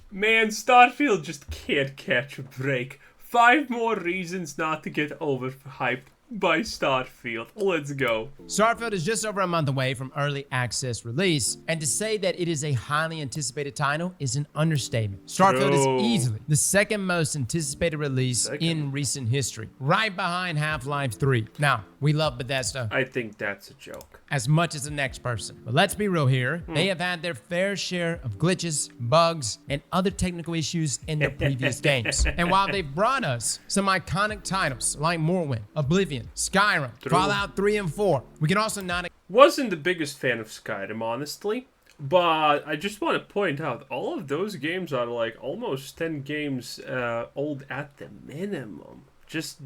Man, Starfield just can't catch a break. 5 more reasons not to get overhyped by Starfield. Let's go. Starfield is just over a month away from early access release, and to say that it is a highly anticipated title is an understatement. Starfield is easily the second most anticipated release in recent history, right behind Half-Life 3. Now, we love Bethesda. I think that's a joke. As much as the next person. But let's be real here. They have had their fair share of glitches, bugs, and other technical issues in their previous games. And while they've brought us some iconic titles like Morrowind, Oblivion, Skyrim, Fallout 3 and 4, we can also not... Wasn't the biggest fan of Skyrim, honestly. But I just want to point out, all of those games are like almost 10 games old at the minimum. Just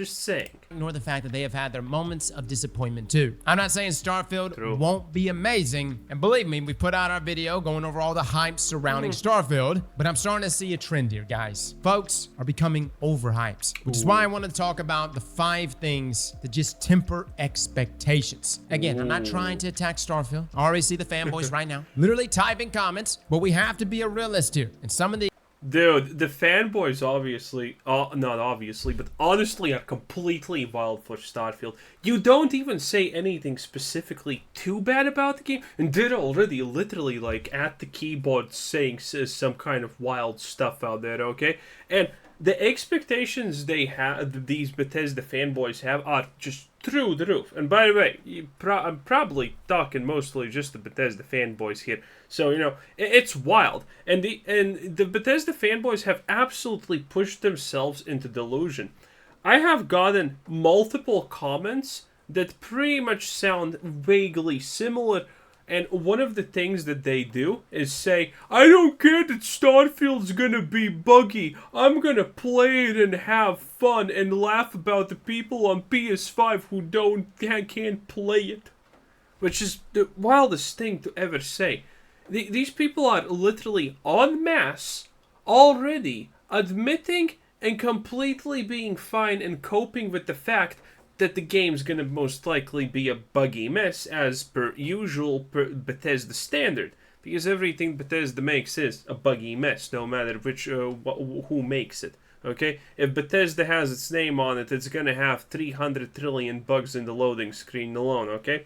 saying. Ignore the fact that they have had their moments of disappointment too. I'm not saying Starfield won't be amazing, and believe me, we put out our video going over all the hype surrounding Starfield, but I'm starting to see a trend here, guys. Folks are becoming overhyped, which is why I want to talk about the 5 things that just temper expectations. Again, I'm not trying to attack Starfield. I already see the fanboys right now literally typing comments, but we have to be a realist here. And some of the Dude, the fanboys obviously, not obviously, but honestly are completely wild for Starfield. You don't even say anything specifically too bad about the game, and they're already literally like at the keyboard saying some kind of wild stuff out there, okay? And the expectations they have, these Bethesda fanboys have, are just through the roof. And by the way, I'm probably talking mostly just the Bethesda fanboys here. So, you know, it's wild. And the Bethesda fanboys have absolutely pushed themselves into delusion. I have gotten multiple comments that pretty much sound vaguely similar. And one of the things that they do is say, I don't care that Starfield's gonna be buggy. I'm gonna play it and have fun and laugh about the people on PS5 who can't play it. Which is the wildest thing to ever say. These people are literally en masse already admitting and completely being fine and coping with the fact that the game's gonna most likely be a buggy mess as per usual per Bethesda standard, because everything Bethesda makes is a buggy mess, no matter which who makes it. Okay, if Bethesda has its name on it, it's gonna have 300 trillion bugs in the loading screen alone. Okay,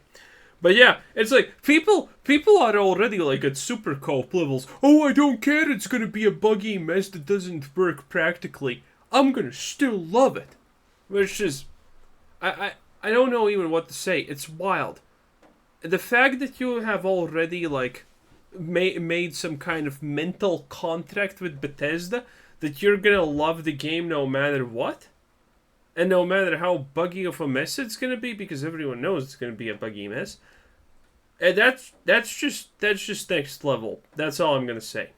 but yeah, it's like people are already like at super cope levels. Oh, I don't care. It's gonna be a buggy mess that doesn't work practically. I'm gonna still love it, which is. I don't know even what to say. It's wild. The fact that you have already like made some kind of mental contract with Bethesda that you're gonna love the game no matter what, and no matter how buggy of a mess it's gonna be, because everyone knows it's gonna be a buggy mess. And that's just next level. That's all I'm gonna say.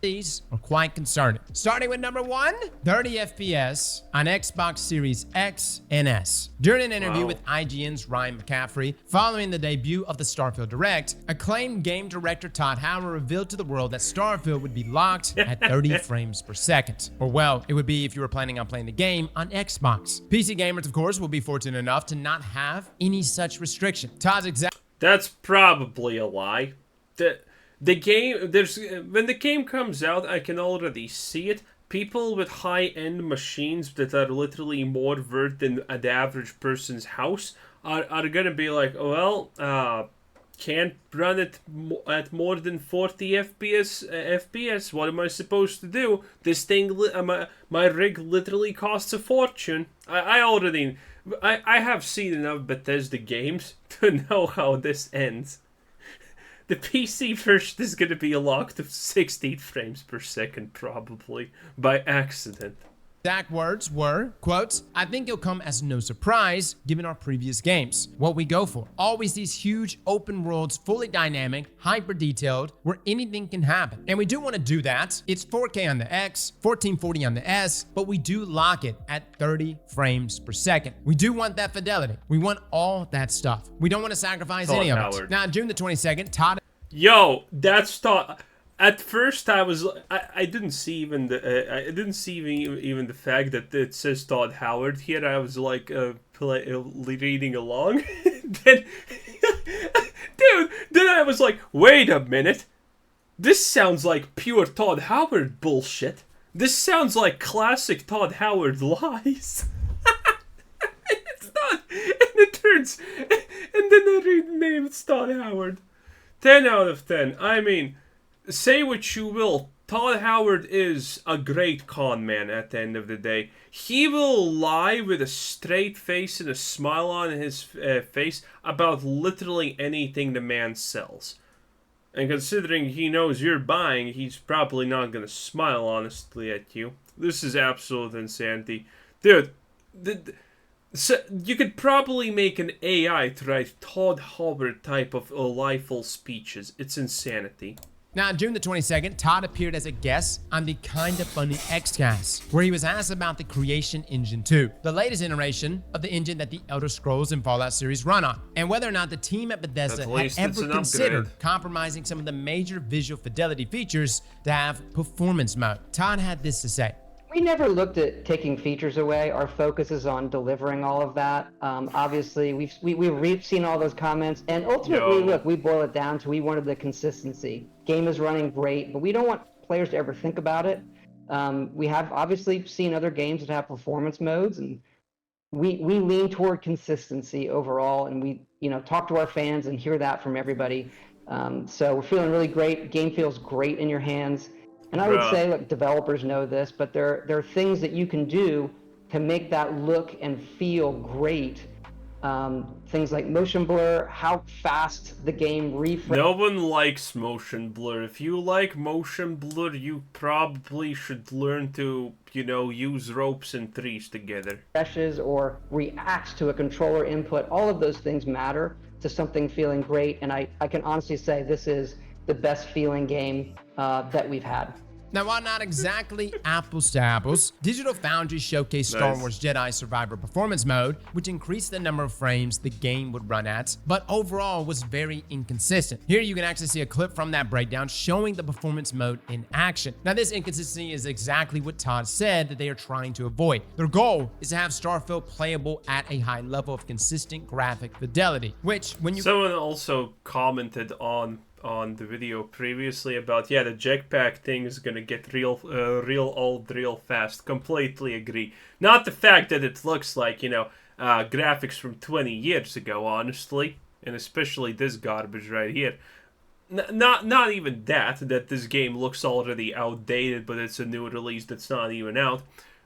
These are quite concerning. Starting with number 1, 30 FPS on Xbox Series X and S. During an interview with IGN's Ryan McCaffrey, following the debut of the Starfield Direct, acclaimed game director Todd Howard revealed to the world that Starfield would be locked at 30 frames per second. Or well, it would be if you were planning on playing the game on Xbox. PC gamers, of course, will be fortunate enough to not have any such restriction. Todd's exact... That's probably a lie. The game, when the game comes out, I can already see it. People with high-end machines that are literally more worth than the average person's house are gonna be like, well, can't run it at more than 40 FPS. What am I supposed to do? This thing, my rig literally costs a fortune. I have seen enough Bethesda games to know how this ends. The PC version is going to be locked to 60 frames per second, probably, by accident. Exact words were, quote, I think it'll come as no surprise given our previous games. What we go for. Always these huge open worlds, fully dynamic, hyper detailed, where anything can happen. And we do want to do that. It's 4K on the X, 1440 on the S, but we do lock it at 30 frames per second. We do want that fidelity. We want all that stuff. We don't want to sacrifice any of it. Now, on June the 22nd, Todd... Yo, that's Todd... At first, I didn't see even the fact that it says Todd Howard here. I was like reading along, then I was like, wait a minute, This sounds like pure Todd Howard bullshit. This sounds like classic Todd Howard lies. It's not. And it turns. And then I read the name, it's Todd Howard. 10 out of 10. I mean, say what you will. Todd Howard is a great con man at the end of the day. He will lie with a straight face and a smile on his face about literally anything the man sells. And considering he knows you're buying, he's probably not going to smile honestly at you. This is absolute insanity. Dude, so you could probably make an AI to write Todd Howard type of lieful speeches. It's insanity. Now, on June the 22nd, Todd appeared as a guest on the Kinda Funny Xcast, where he was asked about the Creation Engine 2, the latest iteration of the engine that the Elder Scrolls and Fallout series run on, and whether or not the team at Bethesda had ever considered compromising some of the major visual fidelity features to have performance mode. Todd had this to say. We never looked at taking features away. Our focus is on delivering all of that. Obviously, we've seen all those comments, and ultimately, look, we boil it down to we wanted the consistency. Game is running great, but we don't want players to ever think about it. We have obviously seen other games that have performance modes, and we lean toward consistency overall, and we talk to our fans and hear that from everybody. So we're feeling really great. Game feels great in your hands. And I would say, look, developers know this, but there are things that you can do to make that look and feel great. Things like motion blur, how fast the game refreshes. No one likes motion blur. If you like motion blur, you probably should learn to, use ropes and trees together. Or reacts to a controller input. All of those things matter to something feeling great. And I can honestly say this is the best feeling game that we've had. Now, while not exactly apples to apples, Digital Foundry showcased Star Wars Jedi Survivor Performance Mode, which increased the number of frames the game would run at, but overall was very inconsistent. Here you can actually see a clip from that breakdown showing the performance mode in action. Now, this inconsistency is exactly what Todd said that they are trying to avoid. Their goal is to have Starfield playable at a high level of consistent graphic fidelity, which when you... Someone also commented on the video previously about, the jetpack thing is gonna get real old real fast. Completely agree. Not the fact that it looks like, graphics from 20 years ago, honestly. And especially this garbage right here. Not even that this game looks already outdated, but it's a new release that's not even out.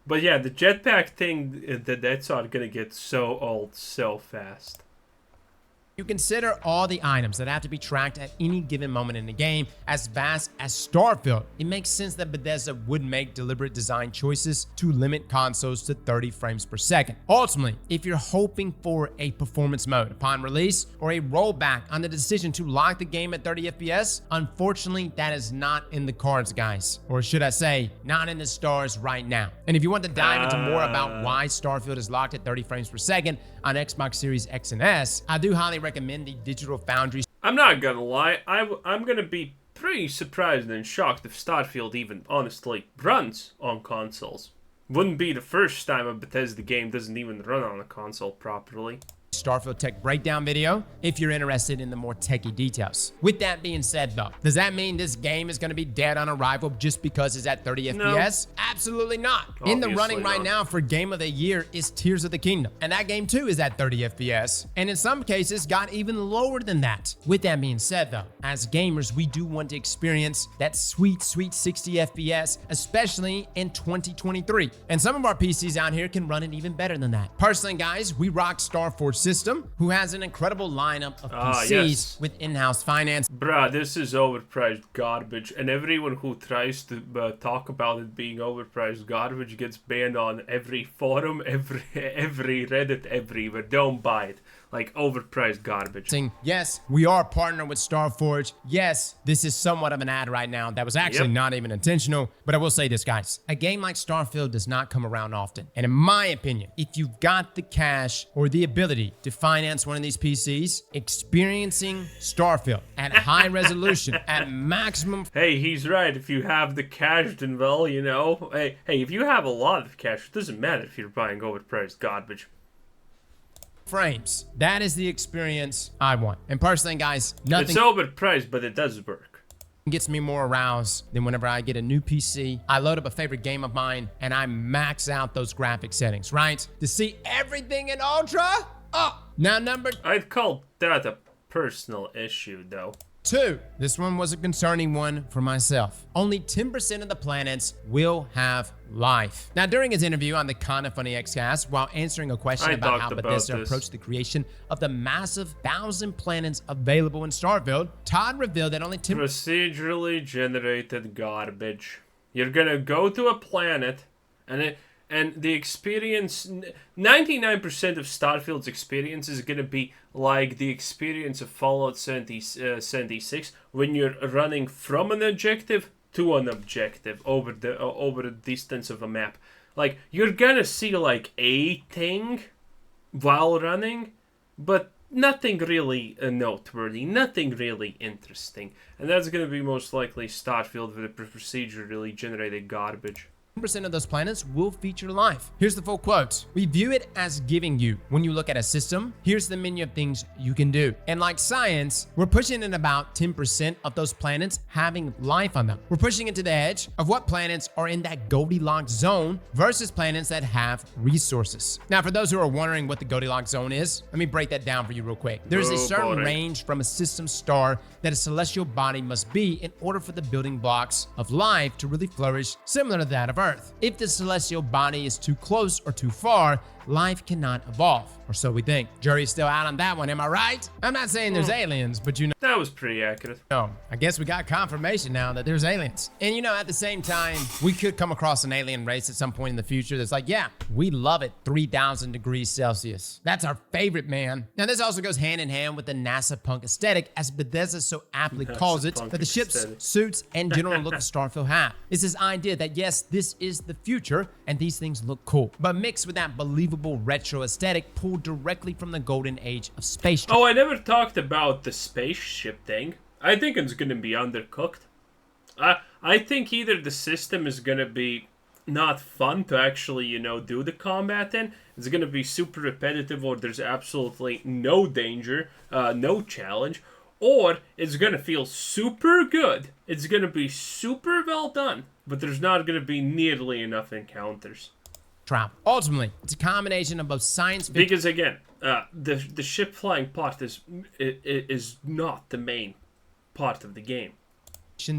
But yeah, the jetpack thing, that's not gonna get so old so fast. You consider all the items that have to be tracked at any given moment in the game as vast as Starfield. It makes sense that Bethesda would make deliberate design choices to limit consoles to 30 frames per second. Ultimately, if you're hoping for a performance mode upon release or a rollback on the decision to lock the game at 30 FPS, unfortunately, that is not in the cards, guys. Or should I say, not in the stars right now. And if you want to dive into more about why Starfield is locked at 30 frames per second on Xbox Series X and S, I do highly recommend the Digital Foundry. I'm not gonna lie, I'm gonna be pretty surprised and shocked if Starfield even honestly runs on consoles. Wouldn't be the first time a Bethesda game doesn't even run on a console properly. Starfield tech breakdown video if you're interested in the more techie details. With that being said though, does that mean this game is going to be dead on arrival just because it's at 30 FPS? Absolutely not. Obviously in the running right now for Game of the Year is Tears of the Kingdom, and that game too is at 30 FPS, and in some cases got even lower than that. With that being said though, as gamers we do want to experience that sweet 60 FPS, especially in 2023, and some of our PCs out here can run it even better than that. Personally guys, we rock Starforge System, who has an incredible lineup of PCs with in-house finance. Bruh, this is overpriced garbage, and everyone who tries to talk about it being overpriced garbage gets banned on every forum, every Reddit, everywhere. Don't buy it. Like, overpriced garbage. Yes, we are partnered with Starforge. Yes, this is somewhat of an ad right now that was actually not even intentional, but I will say this, guys. A game like Starfield does not come around often. And in my opinion, if you've got the cash or the ability to finance one of these PCs, experiencing Starfield at high resolution, at maximum... Hey, he's right. If you have the cash, then well, Hey, if you have a lot of cash, it doesn't matter if you're buying overpriced garbage. Frames. That is the experience I want. And personally, guys, nothing... It's overpriced, but it does work. gets me more aroused than whenever I get a new PC, I load up a favorite game of mine, and I max out those graphic settings, right? To see everything in Ultra? Oh, now number I'd call that a personal issue, though. 2. This one was a concerning one for myself. Only 10% of the planets will have life. Now, during his interview on the Kinda Funny Xcast, while answering a question about how Bethesda approached the creation of the massive 1,000 planets available in Starfield, Todd revealed that only 10% procedurally generated garbage. You're gonna go to a planet, and the experience, 99% of Starfield's experience is going to be like the experience of Fallout 76 when you're running from an objective to an objective over the distance of a map. Like, you're going to see like a thing while running, but nothing really noteworthy, nothing really interesting. And that's going to be most likely Starfield with the procedurally generated garbage. 10% of those planets will feature life. Here's the full quote. We view it as giving you. When you look at a system, here's the menu of things you can do. And like science, we're pushing in about 10% of those planets having life on them. We're pushing it to the edge of what planets are in that Goldilocks zone versus planets that have resources. Now, for those who are wondering what the Goldilocks zone is, let me break that down for you real quick. There's a certain range from a system star that a celestial body must be in order for the building blocks of life to really flourish, similar to that of Earth. If the celestial body is too close or too far, life cannot evolve, or so we think. Jury's still out on that one, am I right? I'm not saying there's aliens, but you know. That was pretty accurate. Oh, I guess we got confirmation now that there's aliens. And you know, at the same time, we could come across an alien race at some point in the future that's like, yeah, we love it, 3,000 degrees Celsius. That's our favorite, man. Now, this also goes hand in hand with the NASA punk aesthetic, as Bethesda so aptly calls it, that the ships, suits, and general look of Starfield have. It's this idea that, yes, this is the future, and these things look cool, but mixed with that believable retro aesthetic pulled directly from the golden age of space travel. Oh, I never talked about the spaceship thing. I think it's gonna be undercooked. I think either the system is gonna be not fun to actually, do the combat in. It's gonna be super repetitive, or there's absolutely no danger, no challenge, or it's gonna feel super good. It's gonna be super well done, but there's not gonna be nearly enough encounters. Travel. Ultimately, it's a combination of both science fiction. Because again, the ship flying part is not the main part of the game.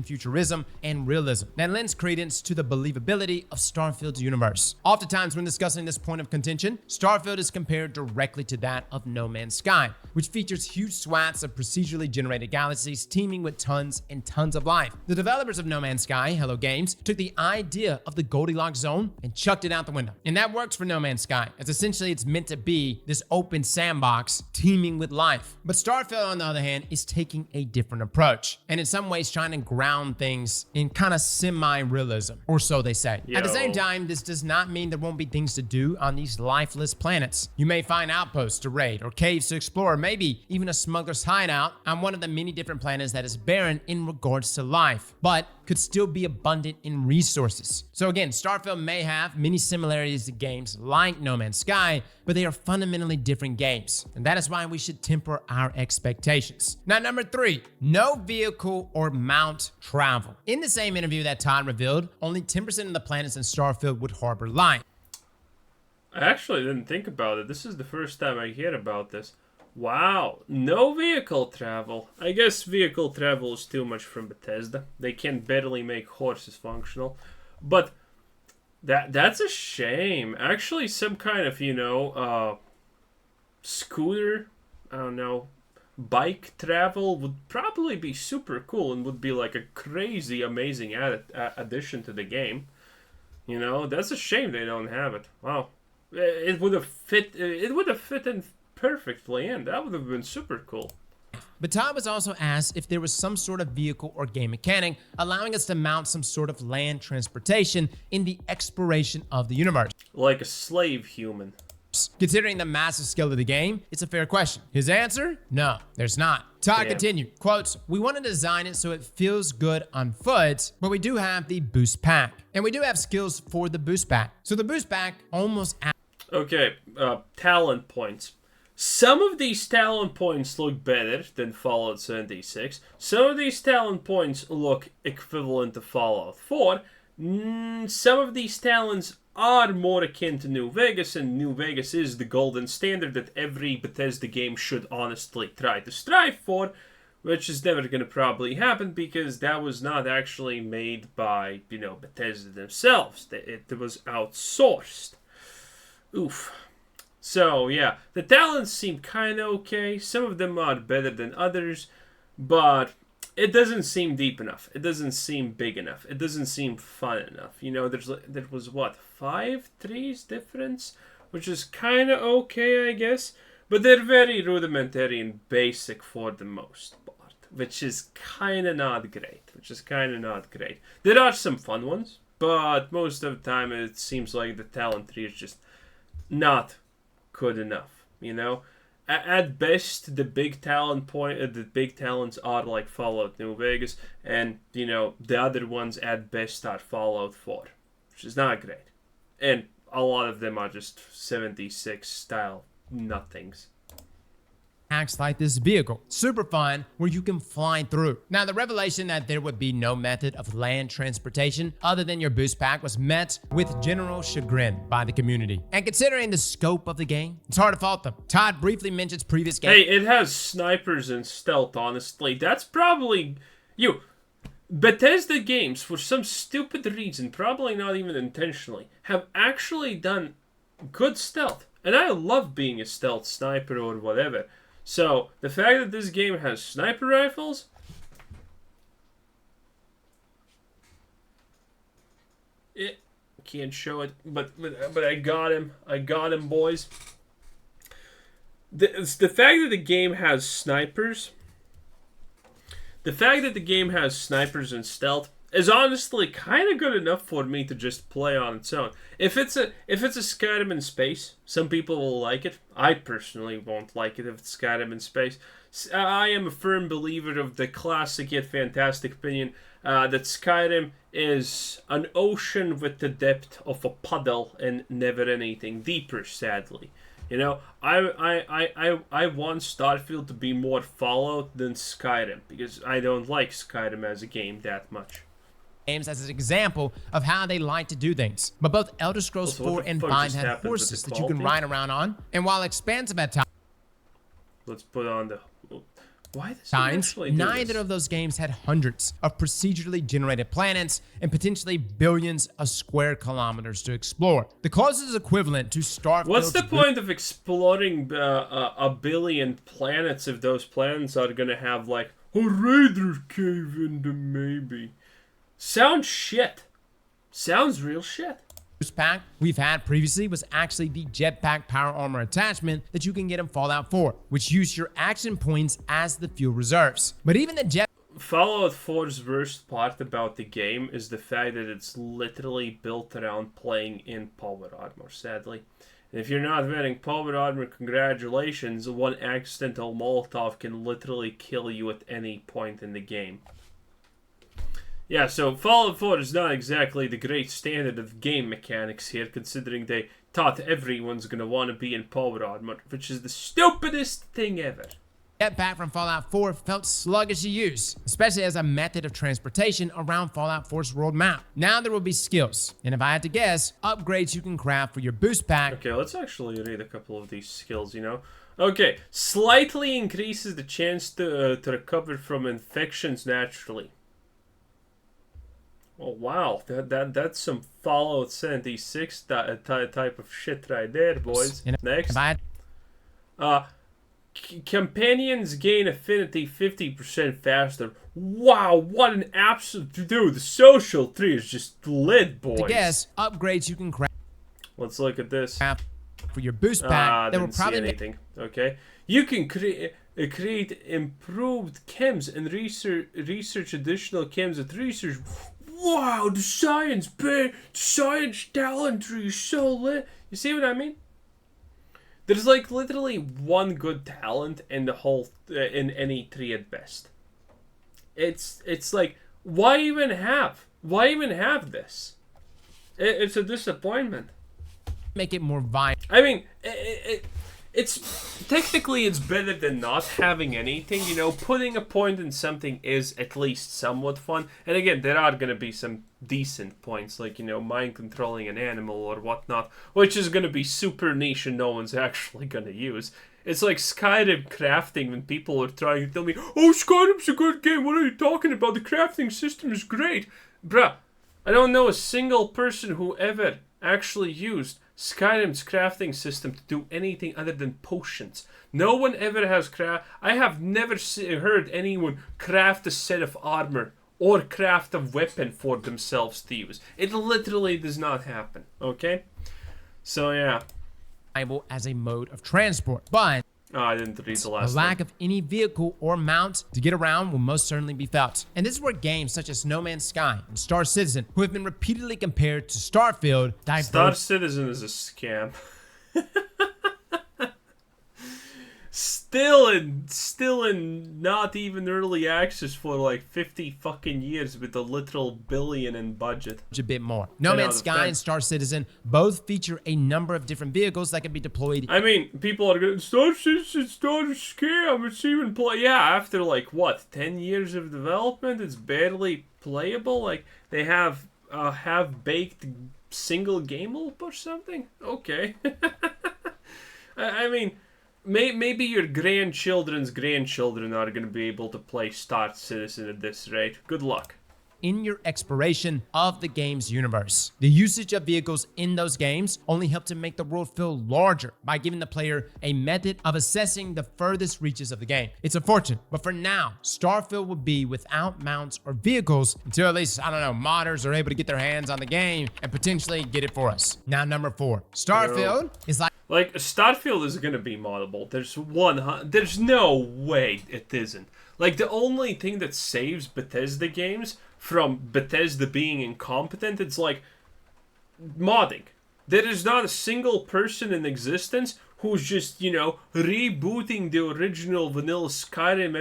Futurism, and realism that lends credence to the believability of Starfield's universe. Oftentimes, when discussing this point of contention, Starfield is compared directly to that of No Man's Sky, which features huge swaths of procedurally generated galaxies teeming with tons and tons of life. The developers of No Man's Sky, Hello Games, took the idea of the Goldilocks zone and chucked it out the window. And that works for No Man's Sky, as essentially it's meant to be this open sandbox teeming with life. But Starfield, on the other hand, is taking a different approach, and in some ways trying to ground things in kind of semi-realism, or so they say. At the same time, this does not mean there won't be things to do on these lifeless planets. You may find outposts to raid, or caves to explore, maybe even a smuggler's hideout on one of the many different planets that is barren in regards to life, but could still be abundant in resources. So again, Starfield may have many similarities to games like No Man's Sky, but they are fundamentally different games, and that is why we should temper our expectations. Now, number 3, no vehicle or mount travel. In the same interview that Todd revealed, only 10% of the planets in Starfield would harbor life. I actually didn't think about it. This is the first time I hear about this. Wow, no vehicle travel. I guess vehicle travel is too much from Bethesda. They can barely make horses functional. But that's a shame. Actually, some kind of, scooter, I don't know, bike travel would probably be super cool and would be like a crazy, amazing addition to the game. That's a shame they don't have it. Wow. It would have fit in perfectly in. That would have been super cool. But Todd was also asked if there was some sort of vehicle or game mechanic allowing us to mount some sort of land transportation in the exploration of the universe. Like a slave human. Considering the massive scale of the game, it's a fair question. His answer? No, there's not. Todd continued, quotes, "We want to design it so it feels good on foot, but we do have the boost pack. And we do have skills for the boost pack. So the boost pack almost..." Okay, talent points. some of these talent points look better than Fallout 76. Some of these talent points look equivalent to Fallout 4. Some of these talents are more akin to New Vegas, and New Vegas is the golden standard that every Bethesda game should honestly try to strive for, which is never going to probably happen because that was not actually made by, Bethesda themselves. It was outsourced. Oof. So, yeah, the talents seem kind of okay. Some of them are better than others, but it doesn't seem deep enough. It doesn't seem big enough. It doesn't seem fun enough. There was, 5 trees difference? Which is kind of okay, I guess. But they're very rudimentary and basic for the most part. Which is kind of not great. There are some fun ones, but most of the time it seems like the talent tree is just not good enough, At best, the big talents are like Fallout New Vegas, and the other ones at best are Fallout 4, which is not great, and a lot of them are just 76 style nothings. Acts like this vehicle. Super fun, where you can fly through. Now, the revelation that there would be no method of land transportation other than your boost pack was met with general chagrin by the community. And considering the scope of the game, it's hard to fault them. Todd briefly mentions previous games. Hey, it has snipers and stealth, honestly. That's probably... Bethesda games, for some stupid reason, probably not even intentionally, have actually done good stealth. And I love being a stealth sniper or whatever. So, the fact that this game has sniper rifles... Can't show it, but I got him. I got him, boys. The fact that the game has snipers... The fact that the game has snipers and stealth is honestly kind of good enough for me to just play on its own. If it's a Skyrim in space, some people will like it. I personally won't like it if it's Skyrim in space. I am a firm believer of the classic yet fantastic opinion that Skyrim is an ocean with the depth of a puddle and never anything deeper, sadly. I want Starfield to be more Fallout than Skyrim because I don't like Skyrim as a game that much. Games as an example of how they like to do things. But both Elder Scrolls 4 and 5 had horses that you can ride around on. And while expansive at times, let's put on the... Why this neither of those games had hundreds of procedurally generated planets and potentially billions of square kilometers to explore. The closest equivalent to Starfield... What's the point of exploring a billion planets if those planets are going to have, like, a raider cave in them, maybe? Sounds shit. Sounds real shit. Boost pack we've had previously was actually the jetpack power armor attachment that you can get in Fallout 4, which use your action points as the fuel reserves. But even the jet... Fallout 4's worst part about the game is the fact that it's literally built around playing in power armor, sadly. And if you're not wearing power armor, congratulations, one accidental Molotov can literally kill you at any point in the game. Yeah, so Fallout 4 is not exactly the great standard of game mechanics here, considering they thought everyone's gonna want to be in power armor, which is the stupidest thing ever. Jetpack from Fallout 4 felt sluggish to use, especially as a method of transportation around Fallout 4's world map. Now there will be skills, and if I had to guess, upgrades you can craft for your boost pack. Okay, let's actually read a couple of these skills, Okay, slightly increases the chance to recover from infections naturally. Oh wow, that's some Fallout 76 type of shit right there, boys. Next. Companions gain affinity 50% faster. Wow, what an absolute... Dude, the social tree is just lit, boys. I guess upgrades you can craft. Let's look at this. For your boost pack, that will probably see anything. Okay. You can create improved chems and research additional chems at research. Wow, the science talent tree is so lit. You see what I mean? There's like literally one good talent in the whole in any tree at best. It's like, why even have this? It's a disappointment. Make it more viable. I mean, it's technically it's better than not having anything. You know, putting a point in something is at least somewhat fun. And again, there are gonna be some decent points, like, you know, mind controlling an animal or whatnot, which is gonna be super niche and no one's actually gonna use. It's like Skyrim crafting when people are trying to tell me, "Oh, Skyrim's a good game. What are you talking about? The crafting system is great." Bruh, I don't know a single person who ever actually used Skyrim's crafting system to do anything other than potions. No one ever has I have never heard anyone craft a set of armor or craft a weapon for themselves to use. It literally does not happen, okay? So, yeah. As a mode of transport, but Oh, I didn't read the last the lack of any vehicle or mount to get around will most certainly be felt. And this is where games such as No Man's Sky and Star Citizen, who have been repeatedly compared to Starfield, diverge. Star Citizen is a scam. Still in not even early access for like 50 fucking years with a literal billion in budget. A bit more. No Man's Sky and Star Citizen both feature a number of different vehicles that can be deployed. I mean, people are going, Star Citizen's not a scam, it's even yeah, after like what, 10 years of development, it's barely playable. Like they have baked single game loop or something. Okay. I mean, maybe your grandchildren's grandchildren are going to be able to play Star Citizen at this rate. Good luck. In your exploration of the game's universe. The usage of vehicles in those games only help to make the world feel larger by giving the player a method of assessing the furthest reaches of the game. It's unfortunate, but for now, Starfield will be without mounts or vehicles until at least, I don't know, modders are able to get their hands on the game and potentially get it for us. Now, number 4. Starfield is like Starfield is gonna be moddable. There's no way it isn't. Like the only thing that saves Bethesda games from Bethesda being incompetent, it's like modding. There is not a single person in existence who's just, you know, rebooting the original vanilla Skyrim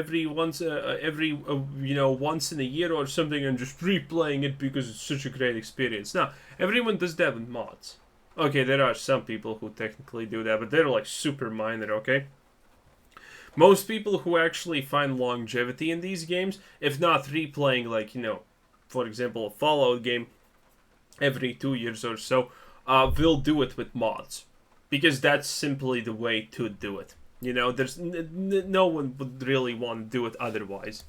once in a year or something and just replaying it because it's such a great experience. Now, everyone does that with mods. Okay, there are some people who technically do that, but they're like super minor, okay? Most people who actually find longevity in these games, if not replaying, like, you know, for example, a Fallout game every 2 years or so, will do it with mods. Because that's simply the way to do it. You know, there's no one would really want to do it otherwise.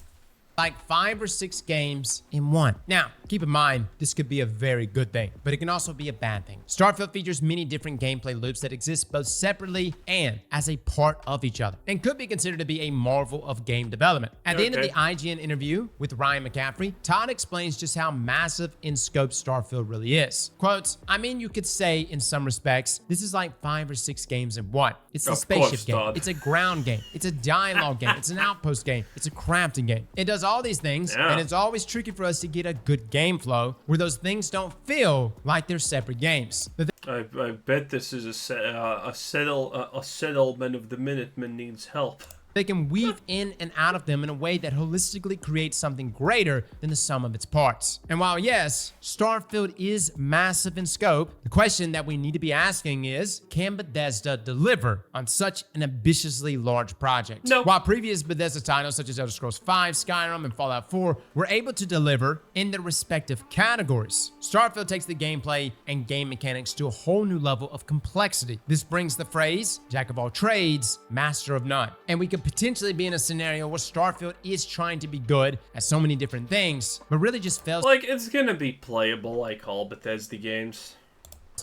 Like 5 or 6 games in one. Now, keep in mind, this could be a very good thing, but it can also be a bad thing. Starfield features many different gameplay loops that exist both separately and as a part of each other, and could be considered to be a marvel of game development. At the end of the IGN interview with Ryan McCaffrey, Todd explains just how massive in scope Starfield really is. Quotes, I mean, you could say in some respects, this is like 5 or 6 games in one. It's a spaceship game. It's a ground game. It's a dialogue game. It's an outpost game. It's a crafting game. It does all these things, and it's always tricky for us to get a good game flow where those things don't feel like they're separate games. I bet this is a settlement of the Minutemen needs help. They can weave in and out of them in a way that holistically creates something greater than the sum of its parts. And while yes, Starfield is massive in scope, the question that we need to be asking is, can Bethesda deliver on such an ambitiously large project? No. While previous Bethesda titles such as Elder Scrolls V, Skyrim, and Fallout 4 were able to deliver in their respective categories, Starfield takes the gameplay and game mechanics to a whole new level of complexity. This brings the phrase, jack of all trades, master of none. And we could potentially be in a scenario where Starfield is trying to be good at so many different things, but really just fails like it's gonna be playable like all Bethesda games.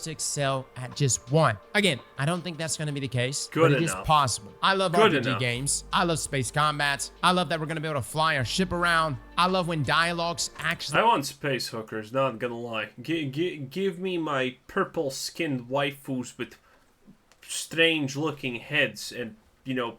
To excel at just one. Again, I don't think that's going to be the case, good but it enough. is possible. I love good RPG enough. games. I love space combats. I love that we're going to be able to fly our ship around. I love when dialogues actually... I want space hookers, not gonna lie. Give me my purple-skinned waifus with strange-looking heads and, you know,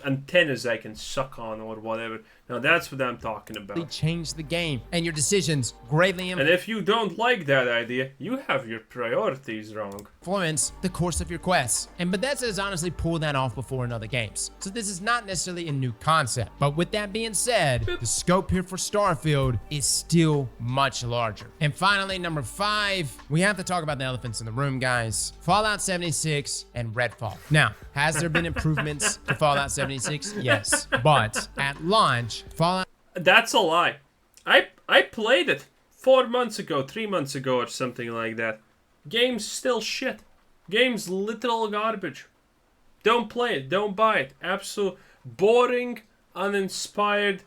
antennas I can suck on or whatever. Now that's what I'm talking about. Change the game, and your decisions greatly And if you don't like that idea, you have your priorities wrong. influence the course of your quests. And Bethesda has honestly pulled that off before in other games. So this is not necessarily a new concept. But with that being said, the scope here for Starfield is still much larger. And finally, number 5, we have to talk about the elephants in the room, guys. Fallout 76 and Redfall. Now, has there been improvements to Fallout 76? Yes. But at launch, Fallout... That's a lie. I played it 4 months ago, 3 months ago, or something like that. Game's still shit. Game's literal garbage. Don't play it. Don't buy it. Absolute boring, uninspired.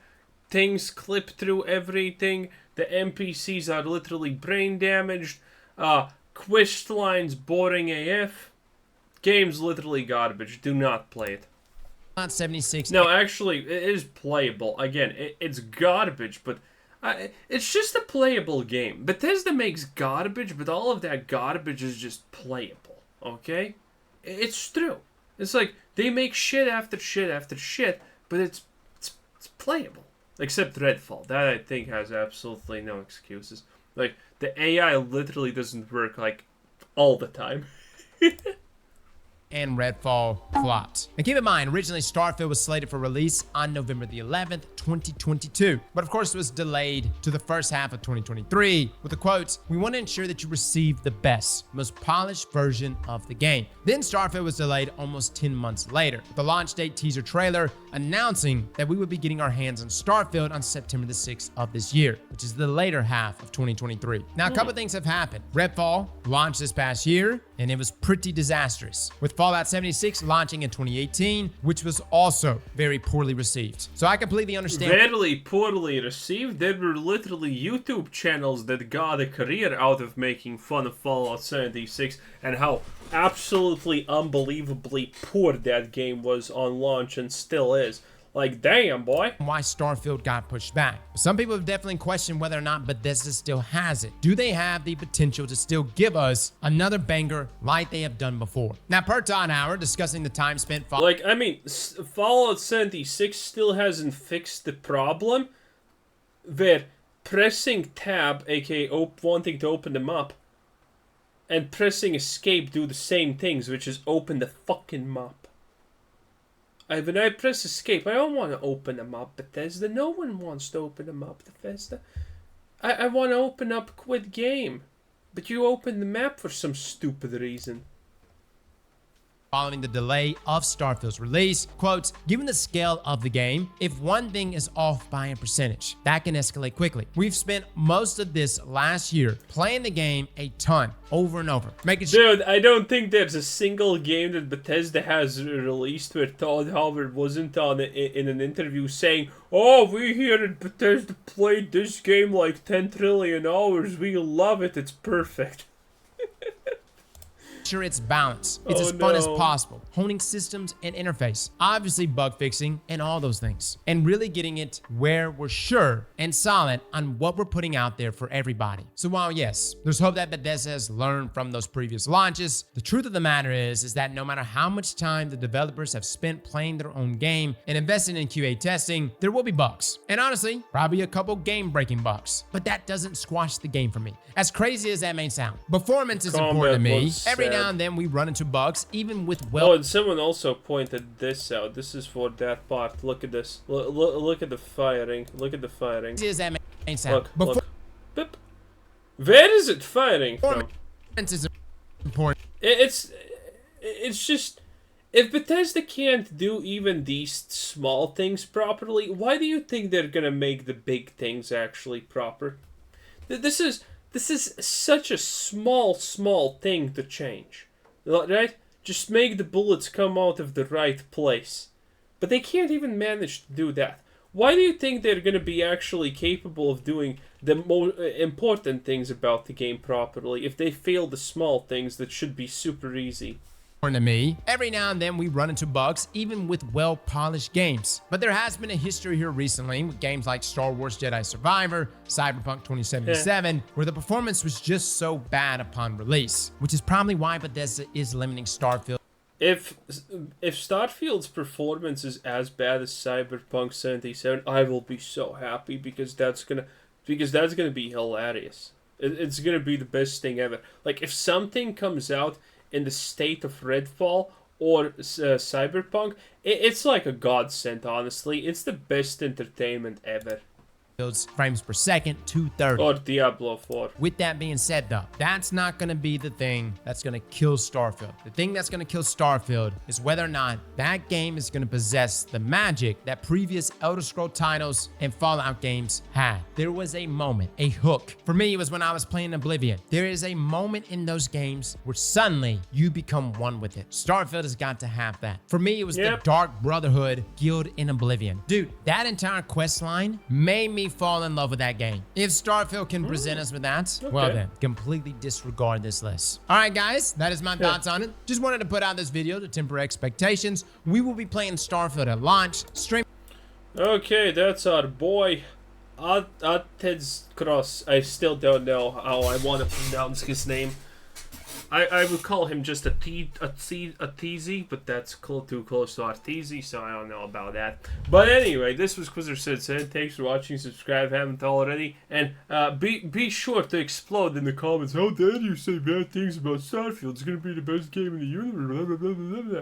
Things clip through everything. The NPCs are literally brain damaged. Quest lines boring AF. Game's literally garbage. Do not play it. Fallout 76... No, actually, it is playable. Again, it's garbage, but it's just a playable game. Bethesda makes garbage, but all of that garbage is just playable, okay? It's true. It's like, they make shit after shit after shit, but it's playable. Except Redfall. That, I think, has absolutely no excuses. Like, the AI literally doesn't work, like, all the time. and Redfall flopped. And keep in mind, originally Starfield was slated for release on November the 11th, 2022. But of course it was delayed to the first half of 2023 with the quotes, "We want to ensure that you receive the best, most polished version of the game." Then Starfield was delayed almost 10 months later, with the launch date teaser trailer announcing that we would be getting our hands on Starfield on September the 6th of this year, which is the later half of 2023. Now, a couple things have happened. Redfall launched this past year, and it was pretty disastrous, with Fallout 76 launching in 2018, which was also very poorly received. So I completely understand. Very poorly received. There were literally YouTube channels that got a career out of making fun of Fallout 76 and how absolutely unbelievably poor that game was on launch and still is. Like, damn, boy. Why Starfield got pushed back. Some people have definitely questioned whether or not Bethesda still has it. Do they have the potential to still give us another banger like they have done before? Now, per Todd Howard, discussing the time spent... Like, I mean, Fallout 76 still hasn't fixed the problem where pressing tab, aka wanting to open them up, and pressing escape do the same things, which is open the fucking map. When I press escape, I don't want to open them up, Bethesda. No one wants to open them up, Bethesda. I want to open up quit game. But you open the map for some stupid reason. Following the delay of Starfield's release, quotes, "Given the scale of the game, if one thing is off by a percentage, that can escalate quickly. We've spent most of this last year playing the game a ton, over and over, making sure..." Dude, I don't think there's a single game that Bethesda has released where Todd Howard wasn't on in an interview saying, "Oh, we here at Bethesda played this game like 10 trillion hours. We love it. It's perfect." Sure it's balanced. It's as fun as possible. Honing systems and interface. Obviously bug fixing and all those things. And really getting it where we're sure and solid on what we're putting out there for everybody. So while yes, there's hope that Bethesda has learned from those previous launches, the truth of the matter is that no matter how much time the developers have spent playing their own game and investing in QA testing, there will be bugs. And honestly, probably a couple game-breaking bugs. But that doesn't squash the game for me. As crazy as that may sound, performance is important to me. Every now and then we run into bugs, even with Oh, and someone also pointed this out. This is for that part. Look at this. Look at the firing. Look at the firing. As that may sound. Look. Beep. Where is it firing from? Performance is important. It's just, if Bethesda can't do even these small things properly, why do you think they're gonna make the big things actually proper? This is such a small thing to change. Right? Just make the bullets come out of the right place. But they can't even manage to do that. Why do you think they're going to be actually capable of doing the more important things about the game properly if they fail the small things that should be super easy? To me, every now and then we run into bugs, even with well-polished games. But there has been a history here recently with games like Star Wars Jedi Survivor, Cyberpunk 2077, where the performance was just so bad upon release, which is probably why Bethesda is limiting Starfield if Starfield's performance is as bad as Cyberpunk 77, I will be so happy because that's gonna be hilarious. It's gonna be the best thing ever. Like if something comes out in the state of Redfall or Cyberpunk, it's like a godsend. Honestly, it's the best entertainment ever. Frames per second, 230. Or Diablo 4. With that being said, though, that's not going to be the thing that's going to kill Starfield. The thing that's going to kill Starfield is whether or not that game is going to possess the magic that previous Elder Scrolls titles and Fallout games had. There was a moment, a hook. For me, it was when I was playing Oblivion. There is a moment in those games where suddenly you become one with it. Starfield has got to have that. For me, it was the Dark Brotherhood guild in Oblivion. Dude, that entire quest line made me fall in love with that game. If Starfield can present us with that, well then, completely disregard this list. All right, guys, that is my thoughts on it. Just wanted to put out this video to temper expectations. We will be playing Starfield at launch. Okay, that's our boy. Atez Cross. I still don't know how I want to pronounce his name. I would call him just a Teezy, but that's too close to Arteezy, so I don't know about that. But anyway, this was Quizzer Thanks for watching. Subscribe if you haven't already, and be sure to explode in the comments. How dare you say bad things about Starfield? It's gonna be the best game in the universe. Blah, blah, blah, blah, blah.